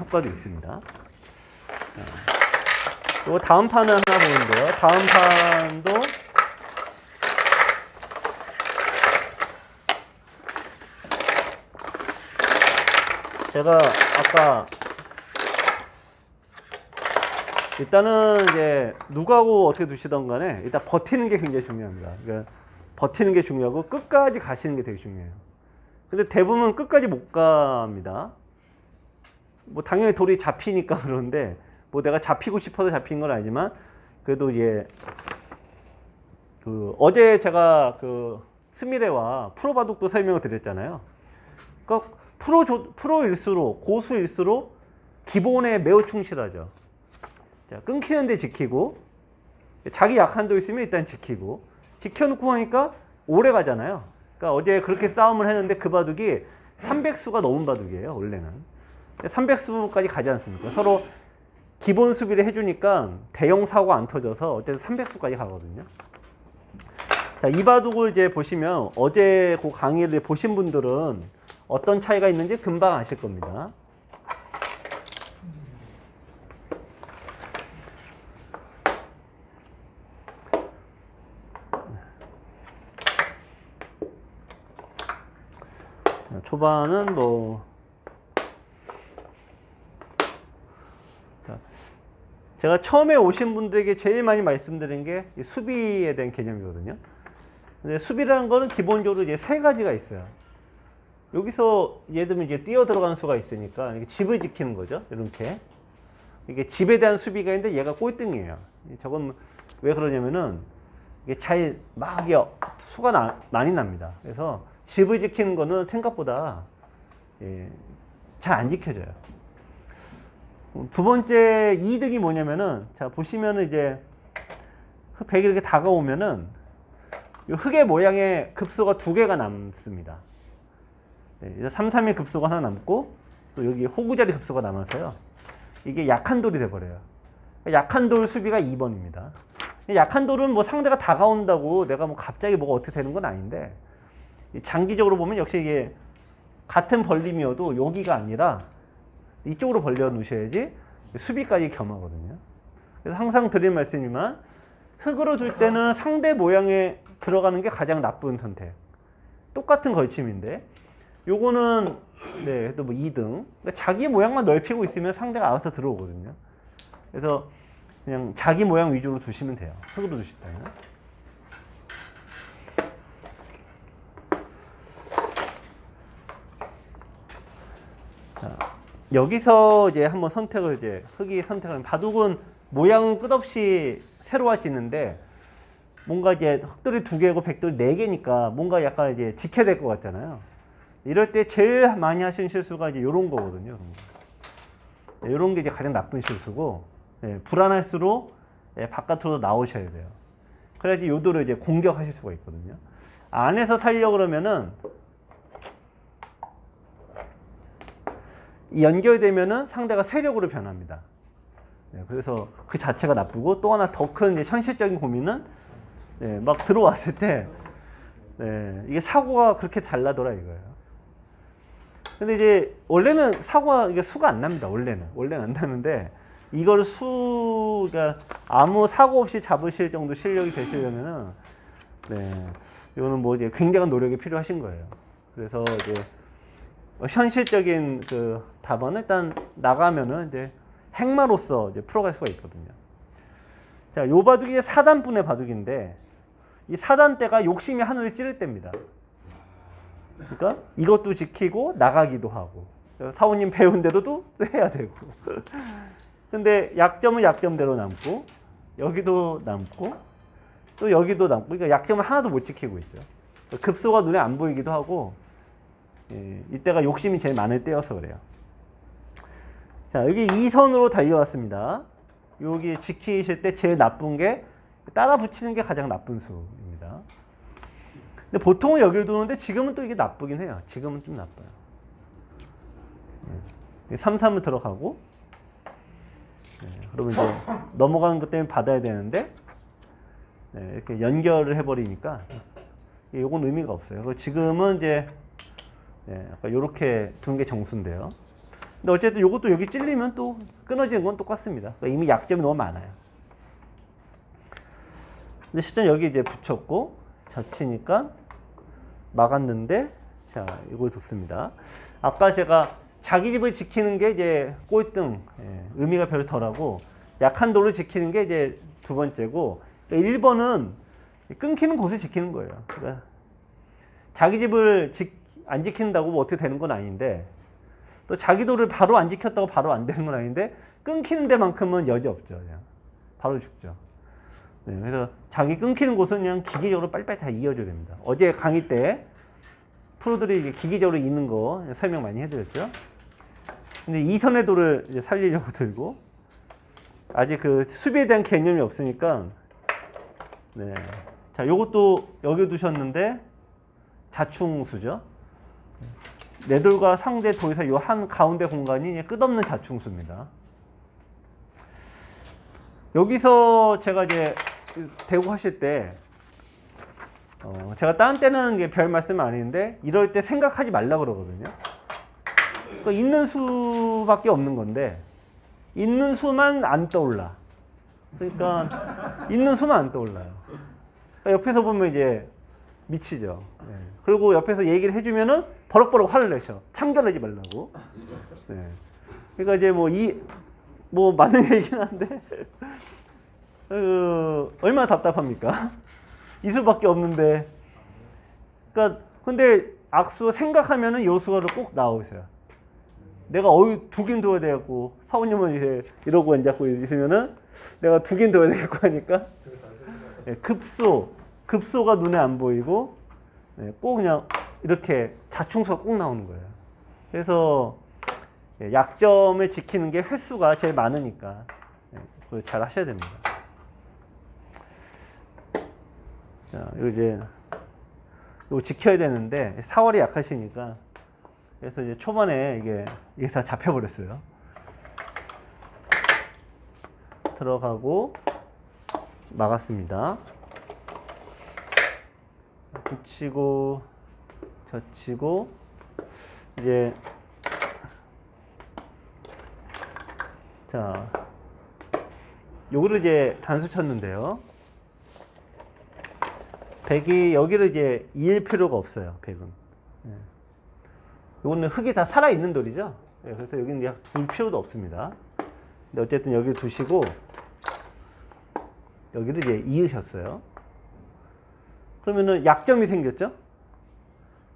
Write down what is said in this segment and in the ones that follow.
효과도 있습니다. 그리고 다음 판은 하나 보는데요. 다음 판도 제가 아까 일단은 이제 누구하고 어떻게 두시던 간에 일단 버티는 게 굉장히 중요합니다. 그러니까 버티는 게 중요하고 끝까지 가시는 게 되게 중요해요. 근데 대부분 끝까지 못 갑니다. 뭐 당연히 돌이 잡히니까 그러는데 뭐 내가 잡히고 싶어서 잡힌 건 아니지만 그래도 이제 그 어제 제가 그 스미레와 프로 바둑도 설명을 드렸잖아요. 그러니까 프로일수록 고수일수록 기본에 매우 충실하죠. 자, 끊기는 데 지키고 자기 약한 도 있으면 일단 지키고 지켜놓고 하니까 오래 가잖아요. 그러니까 어제 그렇게 싸움을 했는데 그 바둑이 300수가 넘은 바둑이에요. 원래는 300수까지 가지 않습니까? 서로 기본 수비를 해주니까 대형 사고가 안 터져서 어쨌든 300수까지 가거든요. 자, 이 바둑을 이제 보시면 어제 그 강의를 보신 분들은 어떤 차이가 있는지 금방 아실 겁니다. 자, 초반은 뭐 제가 처음에 오신 분들에게 제일 많이 말씀드린 게 수비에 대한 개념이거든요. 근데 수비라는 거는 기본적으로 이제 세 가지가 있어요. 여기서 예를 들면 이제 뛰어 들어가는 수가 있으니까 이게 집을 지키는 거죠. 이렇게. 이게 집에 대한 수비가 있는데 얘가 꼴등이에요. 저건 왜 그러냐면은 이게 막 수가 많이 납니다. 그래서 집을 지키는 거는 생각보다 잘 안 지켜져요. 두 번째 이득이 뭐냐면은, 자, 보시면은 이제 흑이 이렇게 다가오면은 이 흑의 모양의 급소가 두 개가 남습니다. 네, 3-3의 급소가 하나 남고 또 여기 호구자리 급소가 남아서요. 이게 약한 돌이 돼버려요. 약한 돌 수비가 2번입니다. 약한 돌은 뭐 상대가 다가온다고 내가 뭐 갑자기 뭐가 어떻게 되는 건 아닌데 장기적으로 보면 역시 이게 같은 벌림이어도 여기가 아니라 이쪽으로 벌려 놓으셔야지 수비까지 겸하거든요. 그래서 항상 드리는 말씀이지만 흑으로 둘 때는 상대 모양에 들어가는 게 가장 나쁜 선택. 똑같은 걸침인데 요거는 네, 또 뭐 2등. 그러니까 자기 모양만 넓히고 있으면 상대가 알아서 들어오거든요. 그래서 그냥 자기 모양 위주로 두시면 돼요. 흑으로 두시다면. 자, 여기서 이제 한번 선택을 이제 흑이 선택하면 바둑은 모양은 끝없이 새로워지는데 뭔가 이제 흑돌이 2개고 백돌이 4개니까 뭔가 약간 이제 지켜야 될 것 같잖아요. 이럴 때 제일 많이 하시는 실수가 이제 이런 거거든요. 이런 게 이제 가장 나쁜 실수고, 불안할수록 바깥으로 나오셔야 돼요. 그래야지 요 돌을 이제 공격하실 수가 있거든요. 안에서 살려고 그러면은 연결되면은 상대가 세력으로 변합니다. 그래서 그 자체가 나쁘고 또 하나 더 큰 현실적인 고민은 막 들어왔을 때 이게 사고가 그렇게 잘 나더라 이거예요. 근데 이제 원래는 이게 수가 안 납니다. 원래는 안 나는데 이걸 그러니까 아무 사고 없이 잡으실 정도 실력이 되시려면은 이거는 뭐 이제 굉장한 노력이 필요하신 거예요. 그래서 이제 현실적인 그 답안은 일단 나가면은 이제 행마로서 이제 풀어갈 수가 있거든요. 자, 요 바둑이 4단분의 바둑인데 이 4단대가 욕심이 하늘을 찌를 때입니다. 그러니까 이것도 지키고 나가기도 하고 사모님 배운 대로도 해야 되고 근데 약점은 약점대로 남고 여기도 남고 또 여기도 남고 그러니까 약점을 하나도 못 지키고 있죠. 급소가 눈에 안 보이기도 하고 이때가 욕심이 제일 많을 때여서 그래요. 자, 여기 2선으로 달려왔습니다. 여기 지키실 때 제일 나쁜 게 따라 붙이는 게 가장 나쁜 수입니다. 근데 보통은 여기를 두는데 지금은 또 이게 나쁘긴 해요. 지금은 좀 나빠요. 3-3을 들어가고 그러면 이제 넘어가는 것 때문에 받아야 되는데 이렇게 연결을 해버리니까 이건 의미가 없어요. 지금은 이제 아까 이렇게 두는 게 정수인데요. 근데 어쨌든 요것도 여기 찔리면 또 끊어지는 건 똑같습니다. 그러니까 이미 약점이 너무 많아요. 근데 실제 여기 이제 붙였고 젖히니까 막았는데, 자, 이걸 뒀습니다. 아까 제가 자기 집을 지키는 게 이제 꼴등, 의미가 별로 덜하고, 약한 도를 지키는 게 이제 두 번째고, 그러니까 1번은 끊기는 곳을 지키는 거예요. 그러니까 자기 집을 안 지킨다고 뭐 어떻게 되는 건 아닌데, 또 자기 도를 바로 안 지켰다고 바로 안 되는 건 아닌데, 끊기는 데만큼은 여지 없죠. 그냥 바로 죽죠. 네, 그래서 자기 끊기는 곳은 그냥 기계적으로 빨리빨리 다 이어줘야 됩니다. 어제 강의 때 프로들이 이제 기계적으로 잇는 거 설명 많이 해드렸죠. 근데 이선의 도를 이제 살리려고 들고, 아직 그 수비에 대한 개념이 없으니까, 네. 자, 요것도 여기 두셨는데 자충수죠. 내 돌과 상대 도에서 요 한 가운데 공간이 끝없는 자충수입니다. 여기서 제가 이제 대고 하실 때, 제가 다른 때는 별 말씀 아닌데, 이럴 때 생각하지 말라 그러거든요. 그러니까 있는 수밖에 없는 건데, 있는 수만 안 떠올라. 그러니까 있는 수만 안 떠올라요. 그러니까 옆에서 보면 이제 미치죠. 네. 그리고 옆에서 얘기를 해주면은 버럭버럭 화를 내셔. 참견하지 말라고. 네. 그러니까 이제 뭐 맞는 얘기긴 한데, 얼마나 답답합니까? 이수밖에 없는데. 그러니까 근데 악수 생각하면은 요수가 꼭 나오세요. 내가 두긴 둬야 되겠고, 사모님은 이제 이러고 앉고 있으면은 내가 두긴 둬야 되겠고 하니까, 네, 급소가 눈에 안 보이고, 네, 꼭 그냥 이렇게 자충수가 꼭 나오는 거예요. 그래서 약점을 지키는 게 횟수가 제일 많으니까, 네, 그걸 잘 하셔야 됩니다. 자, 이거 지켜야 되는데 4월이 약하시니까, 그래서 이제 초반에 이게 다 잡혀버렸어요. 들어가고 막았습니다. 붙이고 젖히고, 이제 자, 요거를 이제 단수 쳤는데요. 백이 여기를 이제 이을 필요가 없어요. 백은. 네. 요거는 흙이 다 살아있는 돌이죠. 네, 그래서 여기는 이제 둘 필요도 없습니다. 근데 어쨌든 여기를 두시고, 여기를 이제 이으셨어요. 그러면은 약점이 생겼죠?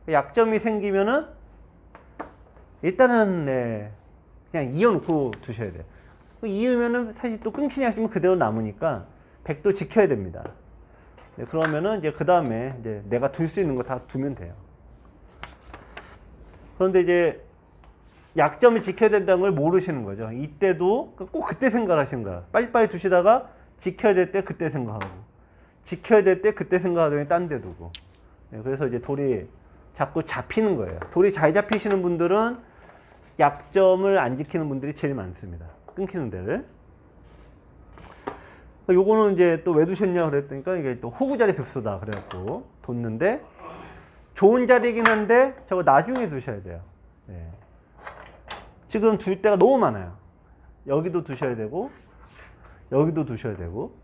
약점이 생기면은 일단은, 네, 그냥 이어놓고 두셔야 돼요. 이으면은 사실 또 끊기냐 하시면 그대로 남으니까 백도 지켜야 됩니다. 네, 그러면은 이제 그 다음에 이제 내가 둘 수 있는 거 다 두면 돼요. 그런데 이제 약점을 지켜야 된다는 걸 모르시는 거죠. 이때도 꼭 그때 생각하시는 거야. 빨리빨리 두시다가 지켜야 될 때 그때 생각하고, 지켜야 될 때 그때 생각하더니 딴 데 두고. 네, 그래서 이제 돌이 자꾸 잡히는 거예요. 돌이 잘 잡히시는 분들은 약점을 안 지키는 분들이 제일 많습니다. 끊기는 데를. 요거는 이제 또 왜 두셨냐 그랬더니까 이게 또 호구자리 급소다 그래갖고 뒀는데, 좋은 자리긴 한데 저거 나중에 두셔야 돼요. 네. 지금 둘 데가 너무 많아요. 여기도 두셔야 되고, 여기도 두셔야 되고.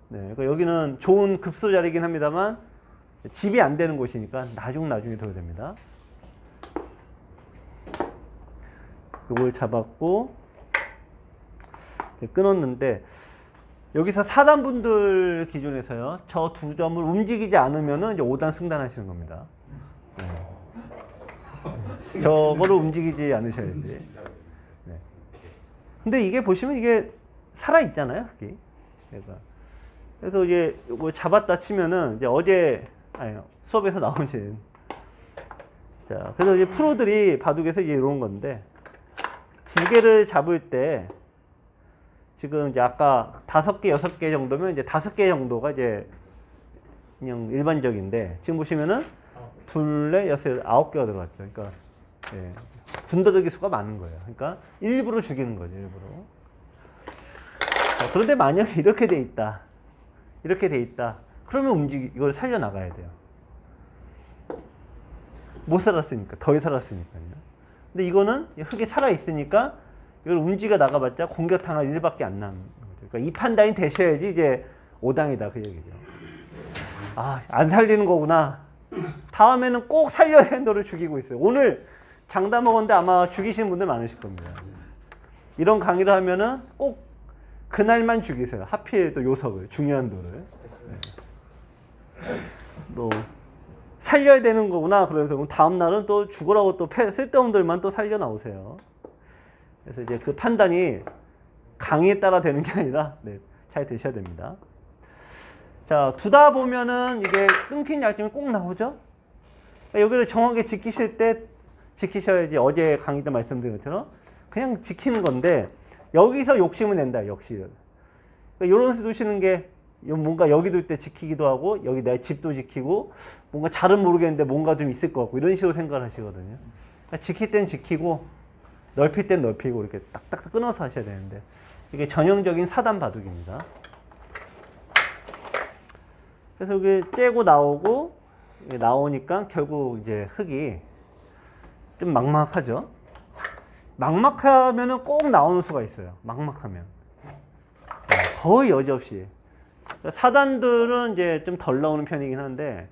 네. 그러니까 여기는 좋은 급소 자리긴 합니다만 집이 안 되는 곳이니까 나중에 둬야 됩니다. 요걸 잡았고 이제 끊었는데, 여기서 4단분들 기준에서요, 저 두 점을 움직이지 않으면은 이제 5단 승단하시는 겁니다. 네. 저거를 움직이지 않으셔야지. 네. 근데 이게 보시면 이게 살아있잖아요, 흙이. 그래서 이제 뭐 잡았다 치면은 이제 수업에서 나오신. 자, 그래서 이제 프로들이 바둑에서 이제 이런 건데, 두 개를 잡을 때 지금 이제 아까 5개, 6개 정도면 이제 5개 정도가 이제 그냥 일반적인데, 지금 보시면은 둘, 넷, 여섯, 9개가 들어갔죠. 그러니까 예, 군더더기 수가 많은 거예요. 그러니까 일부러 죽이는 거죠, 일부러. 자, 그런데 만약에 이렇게 돼 있다, 그러면 이걸 살려 나가야 돼요. 못 살았으니까, 덜 살았으니까요. 근데 이거는 흙이 살아있으니까 이걸 움직여 나가봤자 공격 당할 일밖에 안 나는 거죠. 그러니까 이 판단이 되셔야지 이제 5당이다 그 얘기죠. 아, 안 살리는 거구나. 다음에는 꼭 살려야 해. 너를 죽이고 있어요. 오늘 장담 먹었는데 아마 죽이시는 분들 많으실 겁니다. 이런 강의를 하면은 꼭 그날만 죽이세요. 하필 또 요석을, 중요한 돌을. 네. 또 살려야 되는 거구나. 그래서 다음 날은 또 죽으라고 또 쓸데없는 돌만 또 살려 나오세요. 그래서 이제 그 판단이 강의에 따라 되는 게 아니라 네, 잘 되셔야 됩니다. 자, 두다 보면은 이게 끊긴 약점이 꼭 나오죠? 그러니까 여기를 정확하게 지키실 때 지키셔야지. 어제 강의 때 말씀드린 것처럼 그냥 지키는 건데 여기서 욕심을 낸다, 역시. 그러니까 이런 수 두시는 게 뭔가 여기 둘 때 지키기도 하고 여기 내 집도 지키고 뭔가 잘은 모르겠는데 뭔가 좀 있을 것 같고 이런 식으로 생각을 하시거든요. 그러니까 지킬 땐 지키고 넓힐 땐 넓히고 이렇게 딱딱 끊어서 하셔야 되는데 이게 전형적인 사단 바둑입니다. 그래서 여기 째고 나오고 나오니까 결국 이제 흙이 좀 막막하죠. 막막하면은 꼭 나오는 수가 있어요. 막막하면 거의 여지없이. 사단들은 이제 좀 덜 나오는 편이긴 한데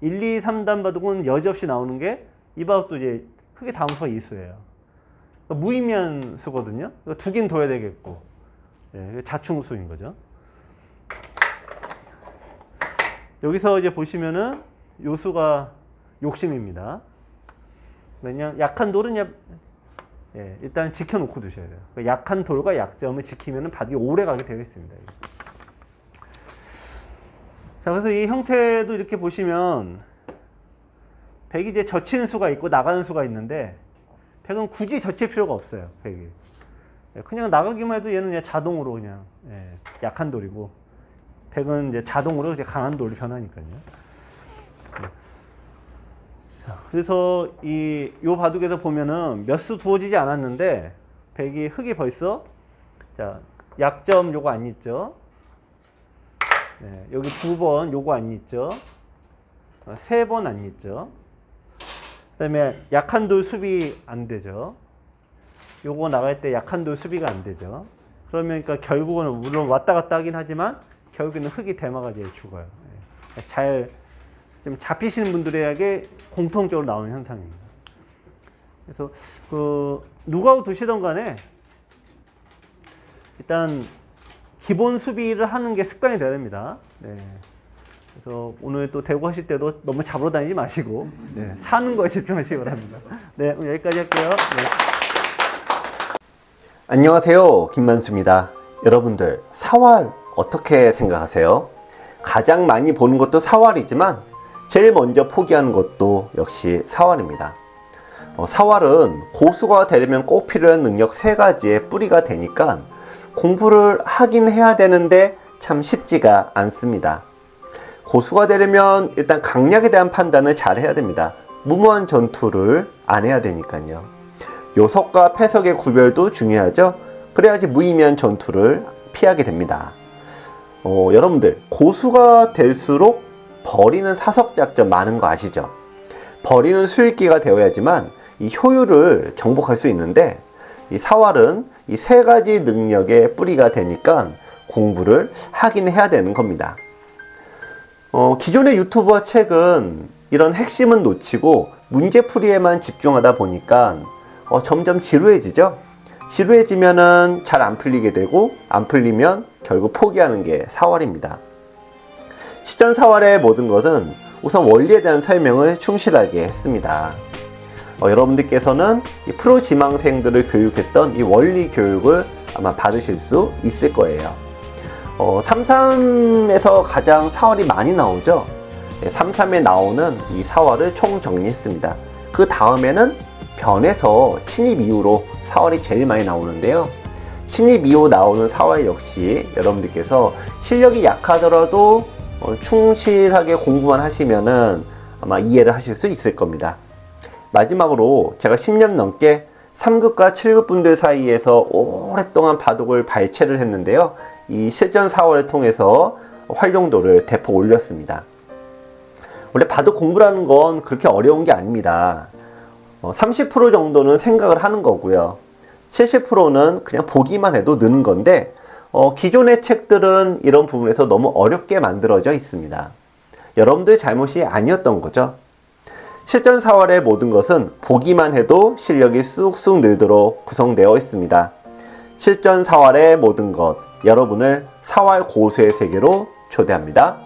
1, 2, 3단 바둑은 여지없이 나오는 게 이 바둑도 이제 흙의 다음 수가 이수예요. 그러니까 무의미한 수거든요. 그러니까 두긴 둬야 되겠고 자충수인 거죠. 여기서 이제 보시면은 요수가 욕심입니다. 왜냐 약한 돌은 일단 지켜놓고 두셔야 돼요. 그러니까 약한 돌과 약점을 지키면은 바둑이 오래 가게 되어 있습니다. 자, 그래서 이 형태도 이렇게 보시면 백이 이제 젖히는 수가 있고 나가는 수가 있는데 백은 굳이 젖힐 필요가 없어요. 백이 그냥 나가기만 해도 얘는 그냥 자동으로 그냥 약한 돌이고 백은 이제 자동으로 이제 강한 돌로 변하니까요. 자, 그래서 요 바둑에서 보면은 몇 수 두어지지 않았는데 백이 흙이 벌써 자 약점 요거 안 있죠. 여기 2번 요거 안 있죠. 3번 안 있죠. 그 다음에 약한 돌 수비 안 되죠. 요거 나갈 때 약한 돌 수비가 안 되죠. 그러면 그러니까 결국은 물론 왔다 갔다 하긴 하지만 결국에는 흙이 대마가 이제 죽어요. 잘 좀 잡히시는 분들에게 공통적으로 나오는 현상입니다. 그래서 누가 두시던 간에 일단 기본 수비를 하는 게 습관이 돼야 됩니다. 그래서 오늘 또 대구 하실 때도 너무 잡으러 다니지 마시고 사는 거에 집중하시기 바랍니다. 오늘 여기까지 할게요. 안녕하세요, 김만수입니다. 여러분들 사활 어떻게 생각하세요? 가장 많이 보는 것도 사활이지만 제일 먼저 포기하는 것도 역시 사활입니다. 사활은 고수가 되려면 꼭 필요한 능력 3가지의 뿌리가 되니까 공부를 하긴 해야 되는데 참 쉽지가 않습니다. 고수가 되려면 일단 강약에 대한 판단을 잘 해야 됩니다. 무모한 전투를 안 해야 되니까요. 요석과 패석의 구별도 중요하죠. 그래야지 무의미한 전투를 피하게 됩니다. 여러분들 고수가 될수록 버리는 사석작전 많은 거 아시죠? 버리는 수익기가 되어야지만 이 효율을 정복할 수 있는데 이 사활은 이 3가지 능력의 뿌리가 되니까 공부를 하긴 해야 되는 겁니다. 기존의 유튜브와 책은 이런 핵심은 놓치고 문제풀이에만 집중하다 보니까 점점 지루해지죠? 지루해지면은 잘 안 풀리게 되고 안 풀리면 결국 포기하는 게 사활입니다. 시전 사활의 모든 것은 우선 원리에 대한 설명을 충실하게 했습니다. 여러분들께서는 이 프로 지망생들을 교육했던 이 원리 교육을 아마 받으실 수 있을 거예요. 3.3에서 가장 사활이 많이 나오죠. 3.3에 나오는 이 사활을 총 정리했습니다. 그 다음에는 변에서 침입 이후로 사활이 제일 많이 나오는데요. 침입 이후 나오는 사활 역시 여러분들께서 실력이 약하더라도 충실하게 공부만 하시면은 아마 이해를 하실 수 있을 겁니다. 마지막으로 제가 10년 넘게 3급과 7급 분들 사이에서 오랫동안 바둑을 발췌를 했는데요. 이 실전 사활을 통해서 활용도를 대폭 올렸습니다. 원래 바둑 공부라는 건 그렇게 어려운 게 아닙니다. 30% 정도는 생각을 하는 거고요. 70%는 그냥 보기만 해도 느는 건데 기존의 책들은 이런 부분에서 너무 어렵게 만들어져 있습니다. 여러분들의 잘못이 아니었던 거죠. 실전 4월의 모든 것은 보기만 해도 실력이 쑥쑥 늘도록 구성되어 있습니다. 실전 4월의 모든 것, 여러분을 4월 고수의 세계로 초대합니다.